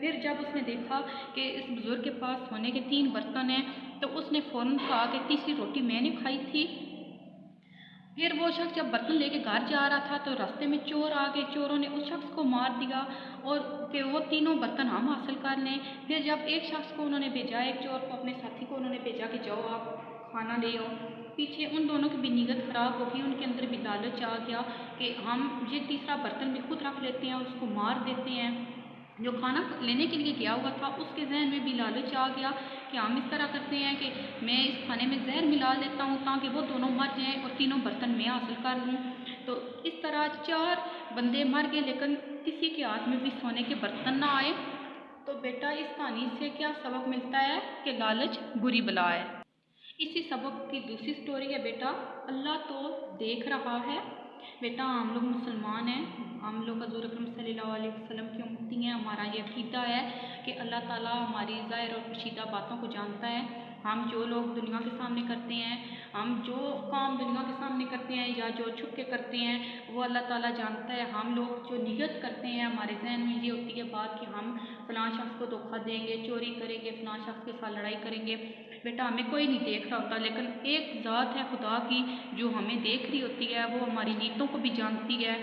پھر جب اس نے دیکھا کہ اس بزرگ کے پاس سونے کے 3 برتن ہیں تو اس نے فوراً کہا کہ تیسری روٹی میں نے کھائی تھی۔ پھر وہ شخص جب برتن لے کے گھر جا رہا تھا تو راستے میں چور آ گئے، چوروں نے اس شخص کو مار دیا اور کہ وہ تینوں برتن ہم حاصل کر لیں۔ پھر جب ایک شخص کو انہوں نے بھیجا، ایک چور کو اپنے ساتھی کو انہوں نے بھیجا کہ جاؤ آپ کھانا لے آؤ، پیچھے ان دونوں کی بھی نیت خراب ہو گئی، ان کے اندر بھی لالچ آ گیا کہ ہم یہ تیسرا برتن بھی خود رکھ لیتے ہیں اور اس کو مار دیتے ہیں۔ جو کھانا لینے کے لیے گیا ہوا تھا اس کے ذہن میں بھی لالچ آ گیا کہ ہم اس طرح کرتے ہیں کہ میں اس کھانے میں زہر ملا لیتا ہوں تاکہ وہ دونوں مر جائیں اور تینوں برتن میں حاصل کر لوں۔ تو اس طرح 4 بندے مر گئے لیکن کسی کے ہاتھ میں بھی سونے کے برتن نہ آئے۔ تو بیٹا اس کہانی سے کیا سبق ملتا ہے کہ لالچ بری بلا ہے۔ اسی سبق کی دوسری سٹوری ہے بیٹا، اللہ تو دیکھ رہا ہے۔ بیٹا ہم لوگ مسلمان ہیں، ہم لوگ حضور اکرم صلی اللہ علیہ وسلم کی امتی ہیں، ہمارا یہ عقیدہ ہے کہ اللہ تعالیٰ ہماری ظاہر اور پوشیدہ باتوں کو جانتا ہے۔ ہم جو لوگ دنیا کے سامنے کرتے ہیں، ہم جو کام دنیا کے سامنے کرتے ہیں یا جو چھپ کے کرتے ہیں وہ اللہ تعالیٰ جانتا ہے۔ ہم لوگ جو نیت کرتے ہیں ہمارے ذہن میں یہ ہوتی ہے بات کہ ہم فلاں شخص کو دھوکہ دیں گے، چوری کریں گے، فلاں شخص کے ساتھ لڑائی کریں گے۔ بیٹا ہمیں کوئی نہیں دیکھ رہا ہوتا لیکن ایک ذات ہے خدا کی جو ہمیں دیکھ رہی ہوتی ہے، وہ ہماری نیتوں کو بھی جانتی ہے۔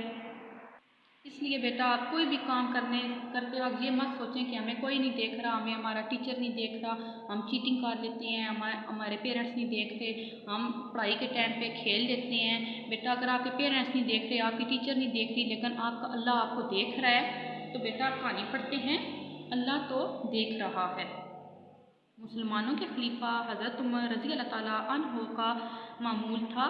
اس لیے بیٹا آپ کوئی بھی کام کرتے وقت یہ مت سوچیں کہ ہمیں کوئی نہیں دیکھ رہا، ہمیں ہمارا ٹیچر نہیں دیکھ رہا، ہم چیٹنگ کر لیتے ہیں، ہمارے پیرنٹس نہیں دیکھتے، ہم پڑھائی کے ٹائم پہ کھیل لیتے ہیں۔ بیٹا اگر آپ کے پیرنٹس نہیں دیکھ رہے، آپ کی ٹیچر نہیں دیکھ رہی لیکن آپ کا اللہ آپ کو دیکھ رہا ہے تو بیٹا کہانی پڑھتے ہیں اللہ تو دیکھ رہا ہے۔ مسلمانوں کے خلیفہ حضرت عمر رضی اللہ تعالیٰ عنہ کا معمول تھا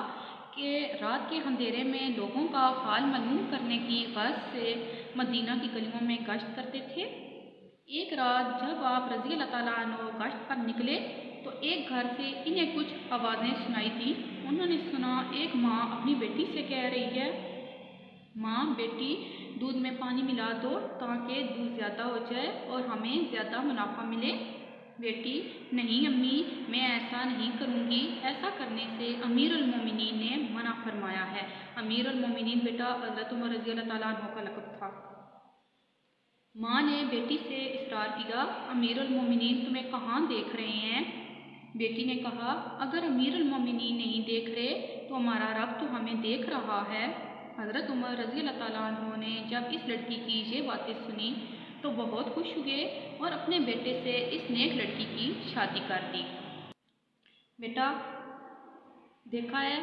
کہ رات کے اندھیرے میں لوگوں کا حال معلوم کرنے کی غرض سے مدینہ کی گلیوں میں گشت کرتے تھے۔ ایک رات جب آپ رضی اللہ تعالیٰ عنہ گشت پر نکلے تو ایک گھر سے انہیں کچھ آوازیں سنائی دیں۔ انہوں نے سنا ایک ماں اپنی بیٹی سے کہہ رہی ہے، ماں بیٹی دودھ میں پانی ملا دو تاکہ دودھ زیادہ ہو جائے اور ہمیں زیادہ منافع ملے۔ بیٹی نہیں امی میں ایسا نہیں کروں گی، ایسا کرنے سے امیر المومنین نے منع فرمایا ہے۔ امیر المومنین بیٹا حضرت عمر رضی اللہ تعالیٰ عنہ کا لقب تھا۔ ماں نے بیٹی سے اصرار کیا، امیر المومنین تمہیں کہاں دیکھ رہے ہیں؟ بیٹی نے کہا اگر امیر المومنین نہیں دیکھ رہے تو ہمارا رب تو ہمیں دیکھ رہا ہے۔ حضرت عمر رضی اللہ تعالیٰ عنہ نے جب اس لڑکی کی یہ باتیں سنی تو بہت خوش ہوئے اور اپنے بیٹے سے اس نیک لڑکی کی شادی کر دی۔ بیٹا دیکھا ہے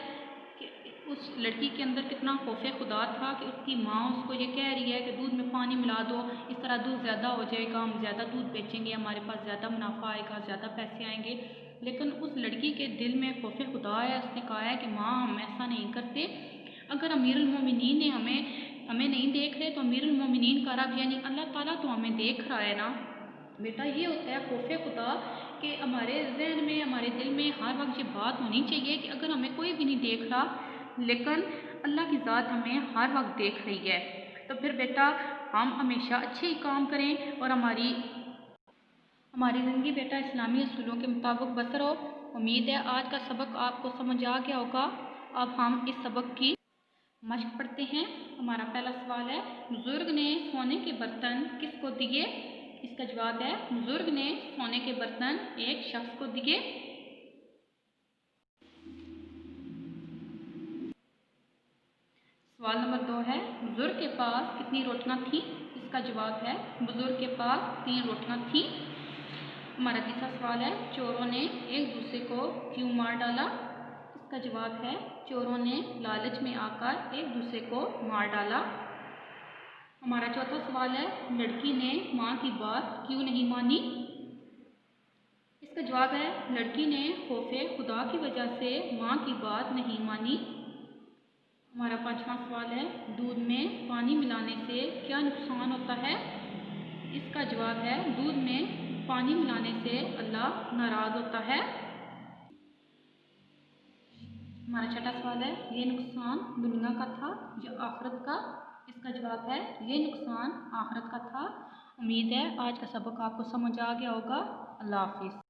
کہ اس لڑکی کے اندر کتنا خوف خدا تھا کہ اس کی ماں اس کو یہ کہہ رہی ہے کہ دودھ میں پانی ملا دو، اس طرح دودھ زیادہ ہو جائے گا، ہم زیادہ دودھ بیچیں گے، ہمارے پاس زیادہ منافع آئے گا، زیادہ پیسے آئیں گے۔ لیکن اس لڑکی کے دل میں خوف خدا ہے، اس نے کہا ہے کہ ماں ہم ایسا نہیں کرتے، اگر امیر المومنین نے ہمیں نہیں دیکھ رہے تو امیر المومنین کا رب یعنی اللہ تعالیٰ تو ہمیں دیکھ رہا ہے نا۔ بیٹا یہ ہوتا ہے خوف خدا کہ ہمارے ذہن میں ہمارے دل میں ہر وقت یہ بات ہونی چاہیے کہ اگر ہمیں کوئی بھی نہیں دیکھ رہا لیکن اللہ کی ذات ہمیں ہر وقت دیکھ رہی ہے تو پھر بیٹا ہم ہمیشہ اچھے ہی کام کریں اور ہماری زندگی بیٹا اسلامی اصولوں کے مطابق بسر ہو۔ امید ہے آج کا سبق آپ کو سمجھ آ گیا ہوگا۔ اب ہم اس سبق کی مشق پڑھتے ہیں۔ ہمارا پہلا سوال ہے، بزرگ نے سونے کے برتن کس کو دیے؟ اس کا جواب ہے بزرگ نے سونے کے برتن ایک شخص کو دیے۔ سوال نمبر 2 ہے، بزرگ کے پاس کتنی روٹیاں تھیں؟ اس کا جواب ہے بزرگ کے پاس 3 روٹیاں تھیں۔ ہمارا تیسرا سوال ہے، چوروں نے ایک دوسرے کو کیوں مار ڈالا؟ اس کا جواب ہے چوروں نے لالچ میں آ کر ایک دوسرے کو مار ڈالا۔ ہمارا چوتھا سوال ہے، لڑکی نے ماں کی بات کیوں نہیں مانی؟ اس کا جواب ہے لڑکی نے خوف خدا کی وجہ سے ماں کی بات نہیں مانی۔ ہمارا پانچواں سوال ہے، دودھ میں پانی ملانے سے کیا نقصان ہوتا ہے؟ اس کا جواب ہے دودھ میں پانی ملانے سے اللہ ناراض ہوتا ہے۔ ہمارا چھٹا سوال ہے، یہ نقصان دنیا کا تھا یا آخرت کا؟ اس کا جواب ہے یہ نقصان آخرت کا تھا۔ امید ہے آج کا سبق آپ کو سمجھ آ گیا ہوگا۔ اللہ حافظ۔